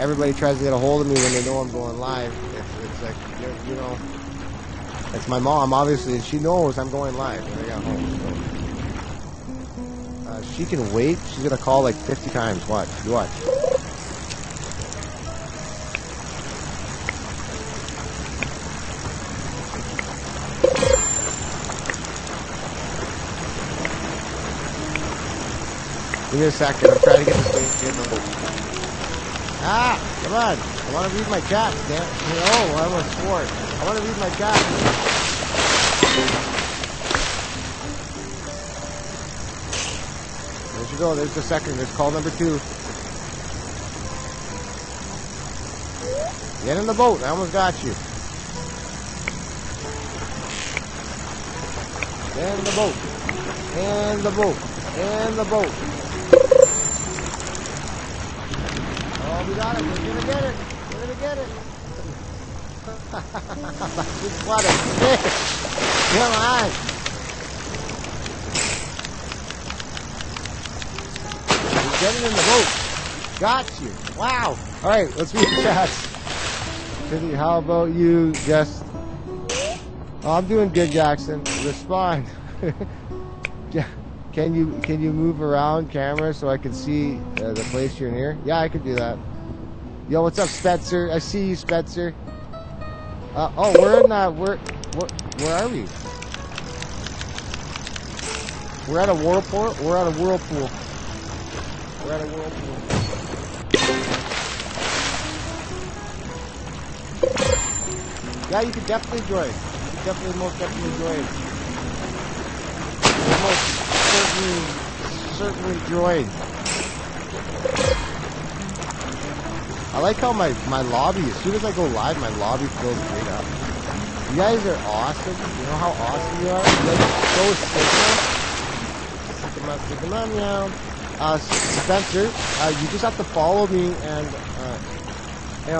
everybody tries to get a hold of me when they know I'm going live. It's like, you know, it's my mom, obviously, and she knows I'm going live when I got home. So. She can wait. She's gonna call like 50 times. Watch. You watch. Give me a second. I'm trying to get this thing in the boat. Ah, come on. I want to read my chat. Damn. Oh, I almost swore. I want to read my chat. There you go. There's the second. There's call number 2. Get in the boat. I almost got you. Get in the boat. In the boat. In the boat. Oh, we got it. We're gonna get it. We're gonna get it. What a fish. Come on. We're getting in the boat. Got you. Wow. All right, let's read the chats. How about you, Jess? Oh, I'm doing good, Jackson. Respond. Can you move around camera so I can see the place you're near? Yeah, I can do that. Yo, what's up, Spencer? I see you, Spencer. Oh, we're in where are we? We're at a whirlpool. We're at a whirlpool. We're at a whirlpool. Yeah, you can definitely join. You can definitely, most definitely join. Certainly join. I like how my lobby, as soon as I go live, my lobby fills right up. You guys are awesome. You know how awesome you are? You guys are so simple. Stick them up, meow. Spencer, you just have to follow me and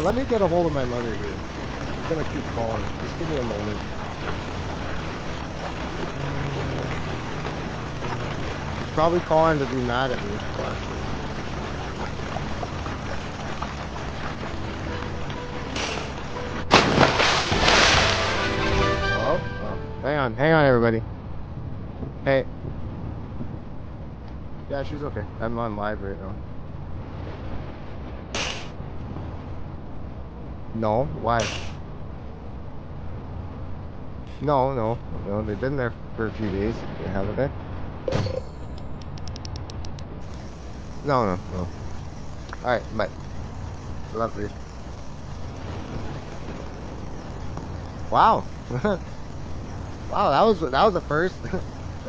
let me get a hold of my mother here. I'm gonna keep calling. Just give me a moment. Probably calling to be mad at me. Hang on, everybody. Hey. Yeah, she's okay. I'm on live right now. No, why? No. They've been there for a few days, haven't they? No. Alright, bye. Love you. Wow. Wow, that was a first.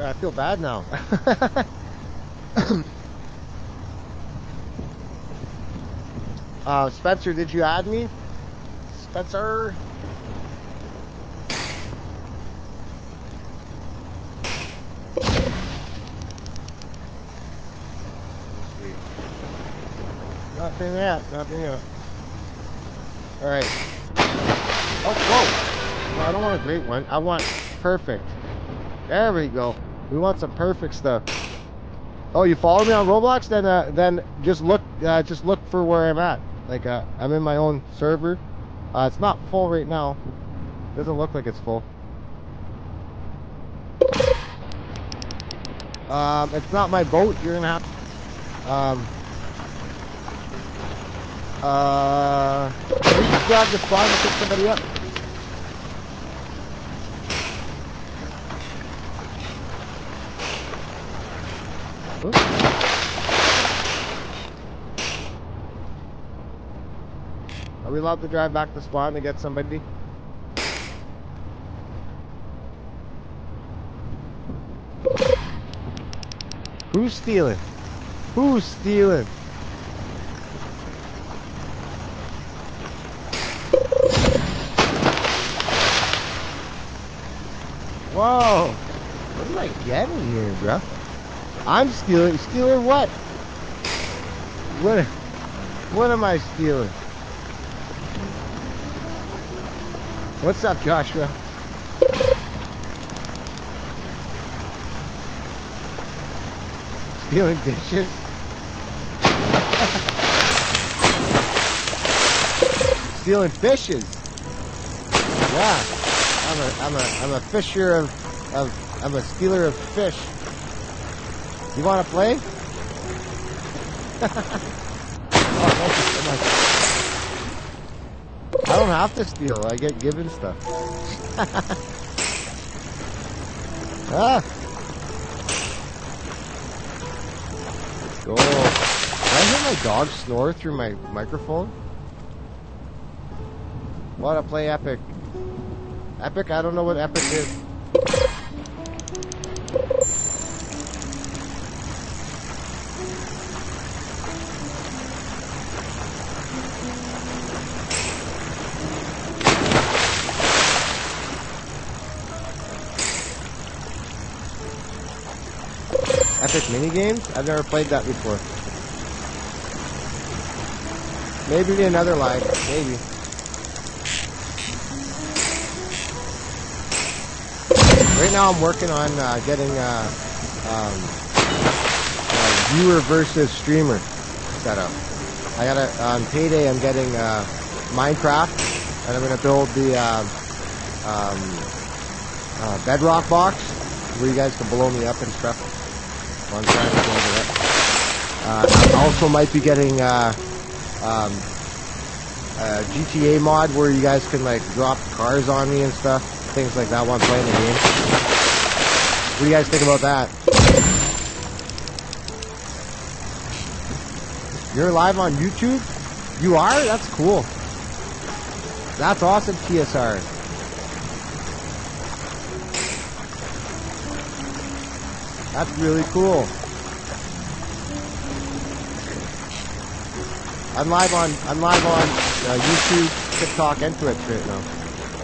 I feel bad now. Spencer, did you add me? Spencer. Nothing yet. Alright. Oh, whoa. No, I don't want a great one. I want perfect. There we go. We want some perfect stuff. Oh, you follow me on Roblox? Then just look for where I'm at. Like, I'm in my own server. It's not full right now. Doesn't look like it's full. It's not my boat. You're gonna have please grab the spawn and pick somebody up. Oops. Are we allowed to drive back to spawn to get somebody? Who's stealing? Who's stealing? Whoa! What am I getting here, bro? I'm stealing. Stealing what? What am I stealing? What's up, Joshua? Stealing dishes? stealing fishes. Yeah, I'm a fisher I'm a stealer of fish. You want to play? Oh, thank you so much. I don't have to steal. I get given stuff. Ah. Let's go. Can I hear my dog snore through my microphone? Wanna play Epic? Epic? I don't know what Epic is. Epic minigames? I've never played that before. Maybe another line. Maybe. Right now I'm working on getting a viewer versus streamer set up. I got on payday I'm getting Minecraft, and I'm going to build the bedrock box where you guys can blow me up and stuff. So I'm trying to build it up. I also might be getting a GTA mod where you guys can like drop cars on me and stuff. Things like that while I'm playing the game. What do you guys think about that? You're live on YouTube? You are? That's cool. That's awesome, TSR. That's really cool. I'm live on YouTube, TikTok, and Twitch right now.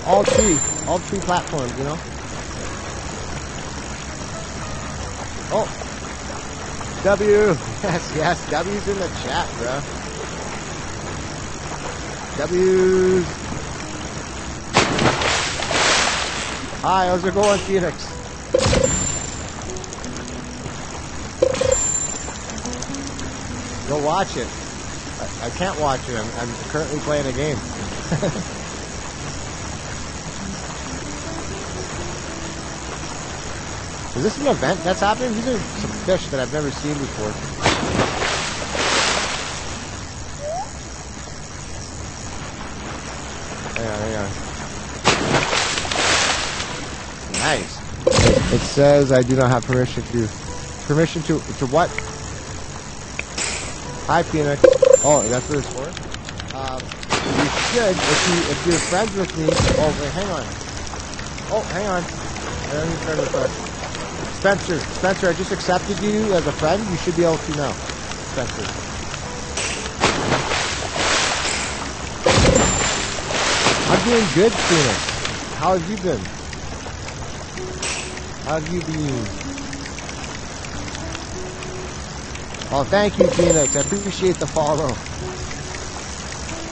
All three platforms, you know. Oh, W, yes, W's in the chat, bro. W's. Hi, how's it going, Phoenix? Go watch it. I can't watch it. I'm currently playing a game. Is this an event that's happening? These are some fish that I've never seen before. Hang on. Nice. It says I do not have permission to what? Hi, Phoenix. Oh, that's what it's for? You should, if you're friends with me. Oh, wait, hang on. Oh, hang on. I don't need friend request. Spencer, I just accepted you as a friend. You should be able to now. Spencer. I'm doing good, Phoenix. How have you been? How have you been? Oh, thank you, Phoenix. I appreciate the follow.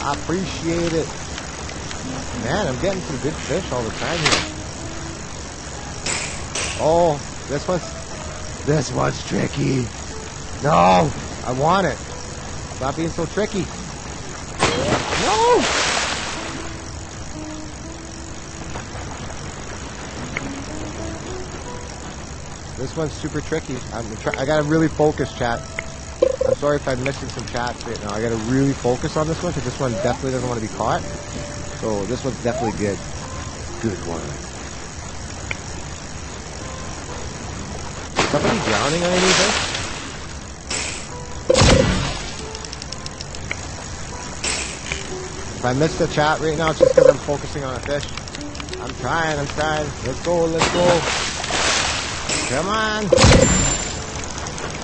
I appreciate it. Man, I'm getting some good fish all the time here. Oh, this one's tricky. No, I want it. Stop being so tricky. No! This one's super tricky. I gotta really focus, chat. I'm sorry if I'm missing some chats right now. I gotta really focus on this one because this one definitely doesn't want to be caught. So this one's definitely good. Good one. Is somebody drowning on anything? If I missed the chat right now, it's just because I'm focusing on a fish. I'm trying. Let's go. Come on.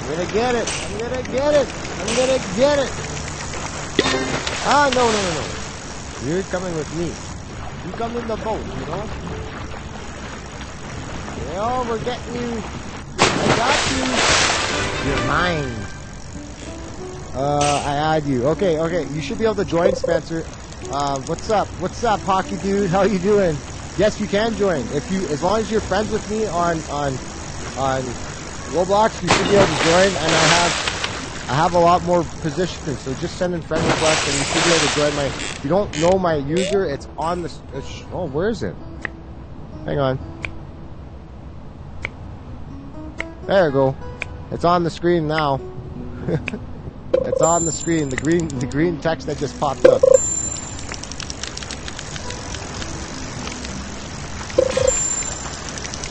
I'm gonna get it. Ah, no. You're coming with me. You come in the boat, you know? Yeah, we're getting you. I got you. You're mine. I add you. Okay. You should be able to join, Spencer. What's up, Hockey Dude? How you doing? Yes, you can join. As long as you're friends with me on Roblox, you should be able to join, and I I have a lot more positioning, so just send in friend requests and you should be able to join my... If you don't know my user, it's on the... oh, where is it? Hang on. There we go. It's on the screen now. It's on the screen. The green text that just popped up.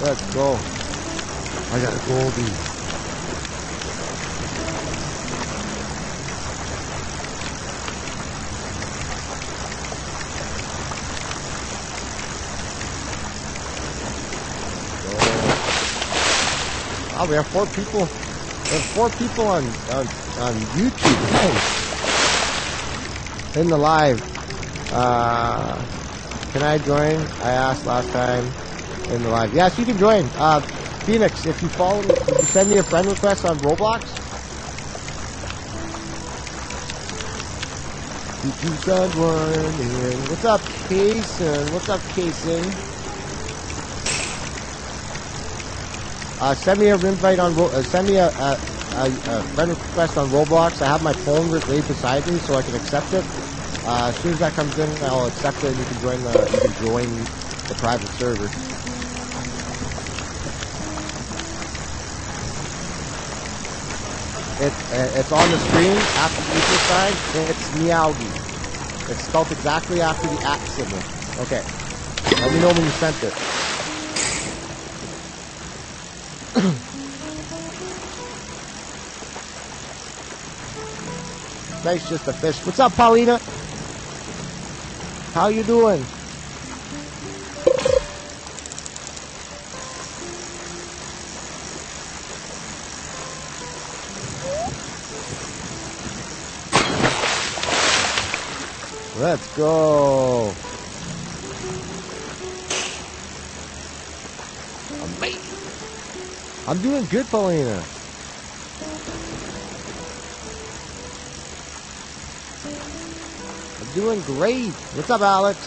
Let's go. I got a goldie. Oh, we have 4 people. We have 4 people on YouTube. Nice. In the live. Can I join? I asked last time in the live. Yes, you can join. Phoenix, if you follow me, if you send me a friend request on Roblox. What's up, Kason? What's up, Kason? Send me a invite on. Send me a friend request on Roblox. I have my phone right beside me, so I can accept it. As soon as that comes in, I'll accept it, and you can join the private server. It's on the screen after the equal sign. It's Meowgi. It's spelled exactly after the @ symbol. Okay. Let me know when you sent it. Nice, just a fish. What's up, Paulina? How you doing? Let's go. Amazing. I'm doing good, Paulina. I'm doing great. What's up, Alex?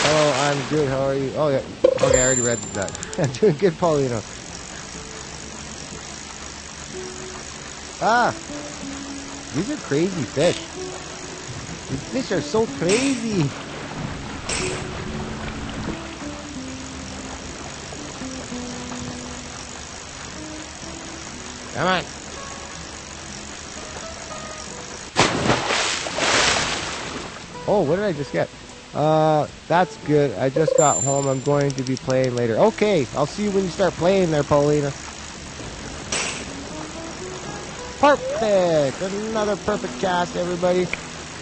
Hello, I'm good. How are you? Oh, yeah. Okay, I already read that. I'm doing good, Paulina. Ah. These are crazy fish. These fish are so crazy. Come on. Oh, what did I just get? That's good. I just got home. I'm going to be playing later. Okay, I'll see you when you start playing there, Paulina. Perfect! Another perfect cast, everybody.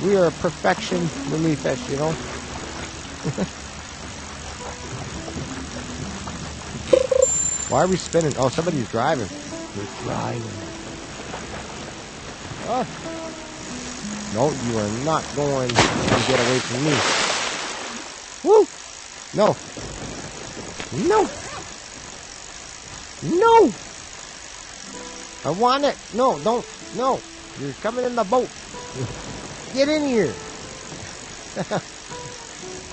We are perfection when we fish, you know? Why are we spinning? Oh, somebody's driving. They're driving. Oh. No, you are not going to get away from me. Woo! No. No! No! I want it. No, don't. No. You're coming in the boat. Get in here.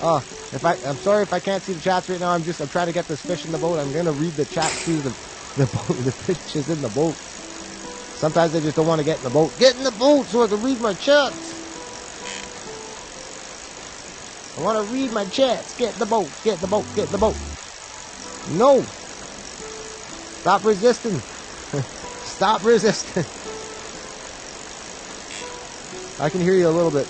I'm sorry if I can't see the chats right now. I'm trying to get this fish in the boat. I'm gonna read the chat through the boat. The fish is in the boat. Sometimes I just don't want to get in the boat. Get in the boat so I can read my chats. I want to read my chats. Get in the boat. Get in the boat. Get in the boat. No. Stop resisting. Stop resisting. I can hear you a little bit.